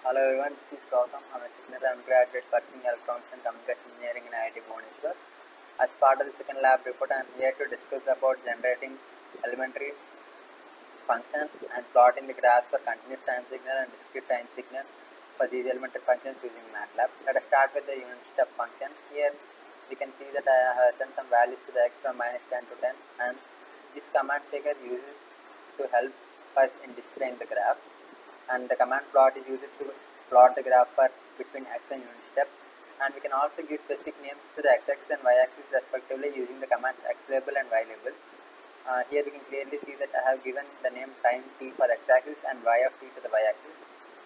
Hello everyone, this is Gautam. I'm a senior undergraduate pursuing electronics and communication engineering in IIT Bhubaneswar. As part of the second lab report, I am here to discuss about generating elementary functions and plotting the graphs for continuous time signal and discrete time signal for these elementary functions using MATLAB. Let us start with the unit step function. Here we can see that I have sent some values to the x from -10 to 10, and this command figure uses to help us in displaying the graph, and the command plot is used to plot the graph for between x and unit step, and we can also give specific names to the x-axis and y-axis respectively using the commands x label and y label. Here we can clearly see that I have given the name time t for x-axis and y of t to the y-axis.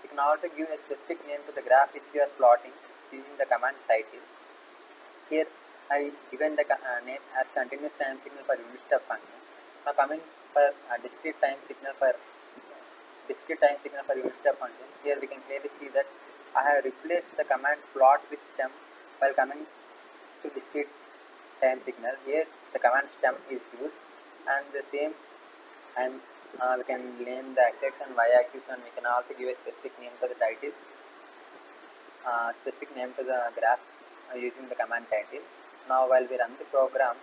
You can also give a specific name to the graph which you are plotting using the command title. Here I given the name as continuous time signal for unit step function. Now coming for discrete time signal for unit step function. Here we can clearly see that I have replaced the command plot with stem while coming to discrete time signal. Here the command stem is used, and the same, and we can name the x-axis and y-axis, and we can also give a specific name to the title, specific name to the graph using the command title. Now while we run the program,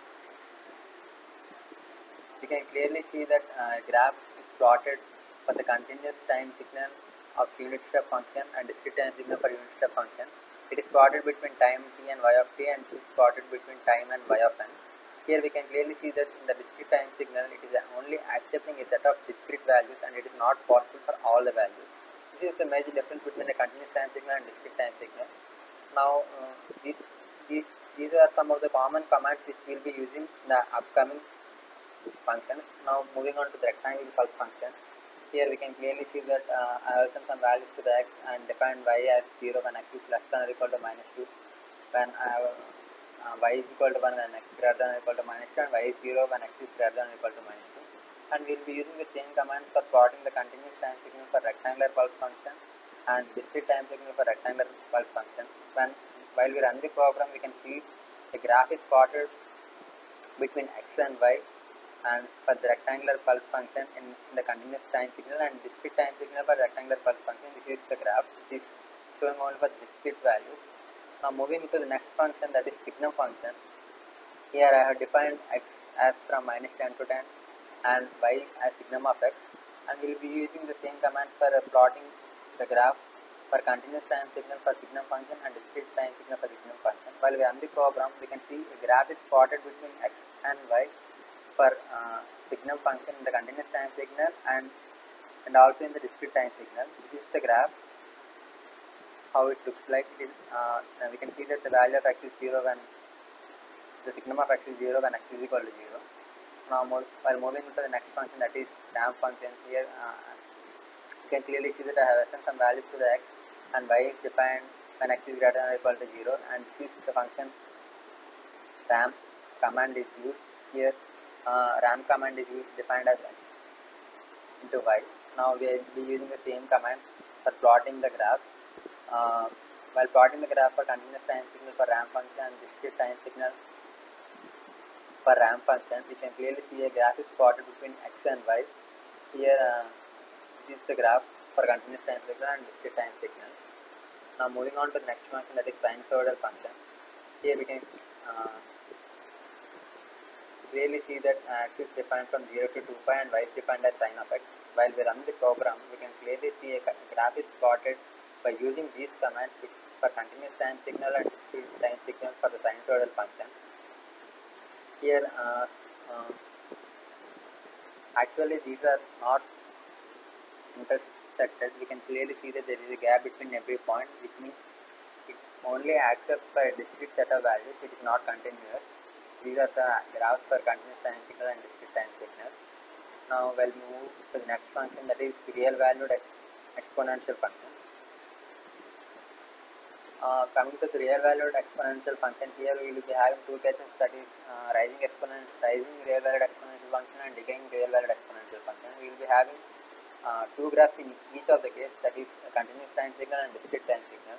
we can clearly see that graph is plotted for the continuous time signal of unit step function and discrete time signal for unit step function. It is plotted between time t and y of t, and it is plotted between time and y of n. Here we can clearly see that in the discrete time signal, it is only accepting a set of discrete values, and it is not possible for all the values. This is the major difference between a continuous time signal and discrete time signal. Now these are some of the common commands which we will be using in the upcoming functions. Now moving on to the rectangle pulse function. Here we can clearly see that I have sent some values to the x and defined y as 0 when x is less than or equal to -2, when I have y is equal to 1 when x is greater than or equal to -2, and y is 0 when x is greater than or equal to -2. And we will be using the same commands for plotting the continuous time signal for rectangular pulse function and discrete time signal for rectangular pulse function. While we run the program, we can see the graph is plotted between x and y, and for the rectangular pulse function in the continuous time signal and discrete time signal for rectangular pulse function. This is the graph. It is showing only for discrete values. Now moving to the next function, that is signum function. Here I have defined x as from -10 to 10 and y as signum of x, and we will be using the same command for plotting the graph for continuous time signal for signum function and discrete time signal for signum function. While we run the program, we can see the graph is plotted between x and y for signum function in the continuous time signal and also in the discrete time signal. This is the graph, how it looks like. It is, we can see that the value of x is 0 when the signum of x is 0 when x is equal to 0. Now while moving to the next function, that is ramp function. Here you can clearly see that I have assigned some values to the x, and y is defined when x is greater than or equal to 0, and this is the function ramp command is used. Here ramp command is defined as x into y. Now we will be using the same command for plotting the graph. While plotting the graph for continuous time signal for ramp function and discrete time signal for ramp function, we can clearly see a graph is plotted between x and y. Here this is the graph for continuous time signal and discrete time signals. Now moving on to the next function, that is sinusoidal function. Here we can clearly see that x is defined from 0 to 2 pi and y is defined as sin of x. While we run the program, we can clearly see a graph is plotted by using these commands for continuous time signal and discrete time signal for the sinusoidal function. Here actually these are not intersected. We can clearly see that there is a gap between every point, which means it only accepts for a discrete set of values. It is not continuous. These are the graphs for continuous time signal and discrete time signal. Now we'll move to the next function, that is real valued exponential function. Coming to the real valued exponential function, here we will be having two cases, that is rising real valued exponential function and decaying real valued exponential function. We will be having two graphs in each of the case, that is continuous time signal and discrete time signal.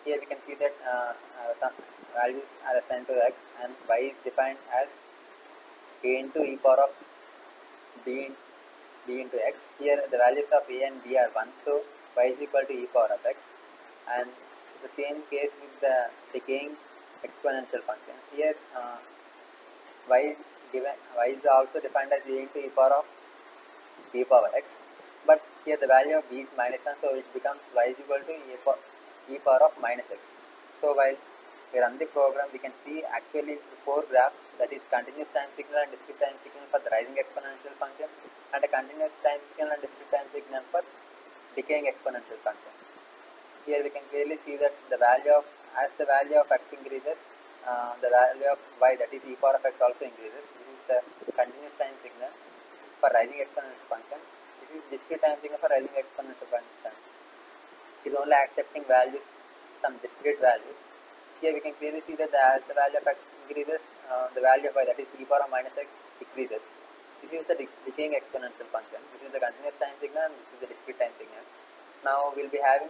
Here we can see that some values are assigned to x, and y is defined as a into e power of b into x. Here the values of a and b are 1, so y is equal to e power of x. And the same case with the decaying exponential function. Here y is given, y is also defined as a into e power of b power x, but here the value of b is minus 1, so it becomes y is equal to e power of minus x. So while we run the program, we can see actually four graphs, that is continuous time signal and discrete time signal for the rising exponential function, and a continuous time signal and discrete time signal for decaying exponential function. Here we can clearly see that the value of, as the value of x increases, the value of y, that is e power of x, also increases. This is the continuous time signal for rising exponential function. This is discrete time signal for rising exponential function. It is only accepting values, some discrete values. Here we can clearly see that as the value of x increases, the value of y, that is e power of minus x, decreases. This is the decaying exponential function. This is the continuous time signal and this is the discrete time signal. Now we will be having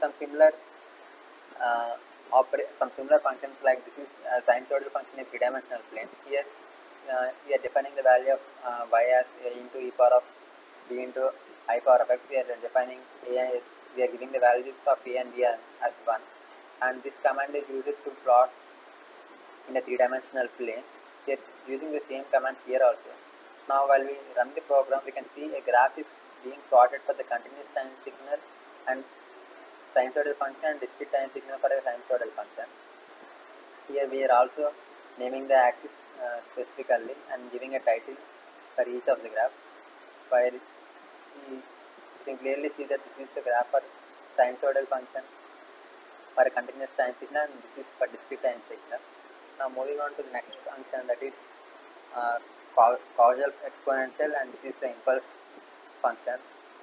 some similar functions, like this is sinusoidal function in three-dimensional plane. Here we are defining the value of y as a into e power of b into I power of x. We are defining a, we are giving the values of a and b as 1, and this command is used to plot in a three-dimensional plane. We are using the same command here also. Now while we run the program, we can see a graph is being plotted for the continuous time signal and sinusoidal function and discrete time signal for a sinusoidal function. Here we are also naming the axis specifically and giving a title for each of the graph. While you can clearly see that this is the graph for sinusoidal function for a continuous time signal, and this is for discrete time signal. Now moving on to the next function, that is causal exponential, and this is the impulse function.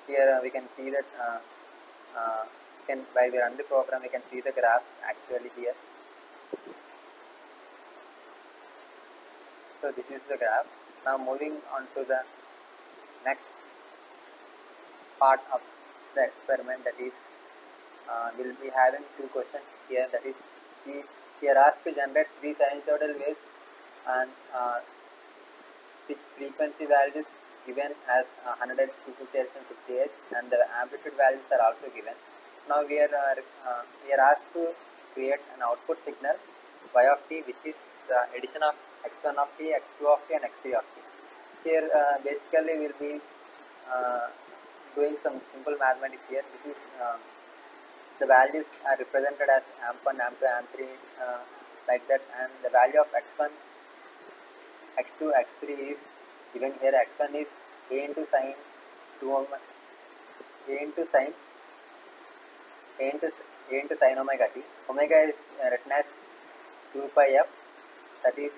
Here we can see that while we run the program, we can see the graph actually here. So this is the graph. Now moving on to the next part of the experiment, that is we'll be having two questions here. That is, we are asked to generate three sinusoidal waves and which frequency values given as 100 Hz, 250 Hz and 50 Hz, and the amplitude values are also given. Now we are asked to create an output signal y of t, which is the addition of x1 of t, x2 of t and x3 of t. Here basically we will be doing some simple mathematics here. This is the values are represented as amp1, amp2, amp3 like that, and the value of x1, x2, x3 is given here. x1 is a into sine 2 a into sine omega t. Omega is written as 2 pi f, that is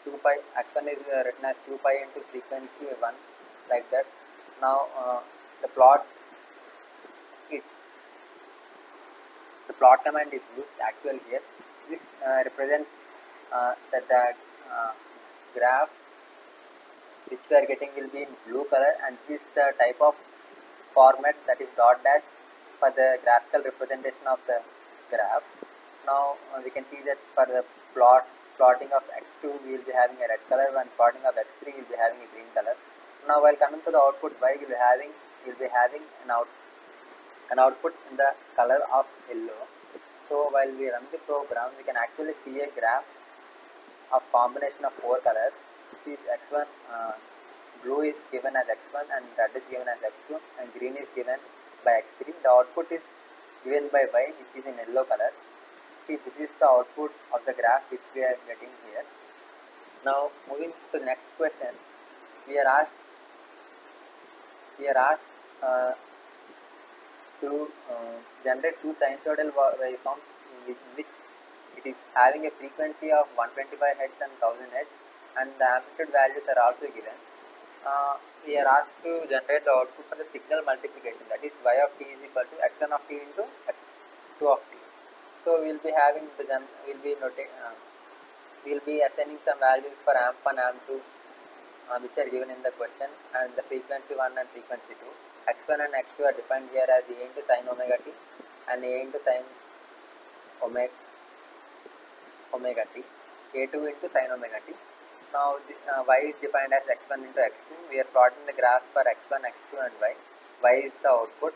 2 pi, x1 is written as 2 pi into frequency 1, like that. Now the plot command is used actually here. This represents that the graph which we are getting will be in blue color, and this is the type of format, that is dot dash, for the graphical representation of the graph. Now we can see that for the plotting of x2 we will be having a red color, and plotting of x3 we will be having a green color. Now while coming to the output y, we will be having an output in the color of yellow. So while we run the program, we can actually see a graph of combination of four colors. This is x1, blue is given as x1 and red is given as x2 and green is given by x3. The output is given by y, which is in yellow color. See, this is the output of the graph which we are getting here. Now moving to the next question, we are asked to generate two sinusoidal waveforms in which it is having a frequency of 125 Hz and 1000 Hz, and the amplitude values are also given. We are asked to generate the output for the signal multiplication, that is y of t is equal to x1 of t into x2 of t. So we will be having we will be assigning some values for amp1, amp2 which are given in the question, and the frequency 1 and frequency 2. x1 and x2 are defined here as a into sin omega t and a into sin omega t, a2 into sin omega t. Now y is defined as x1 into x2. We are plotting the graph for x1, x2 and y. Y is the output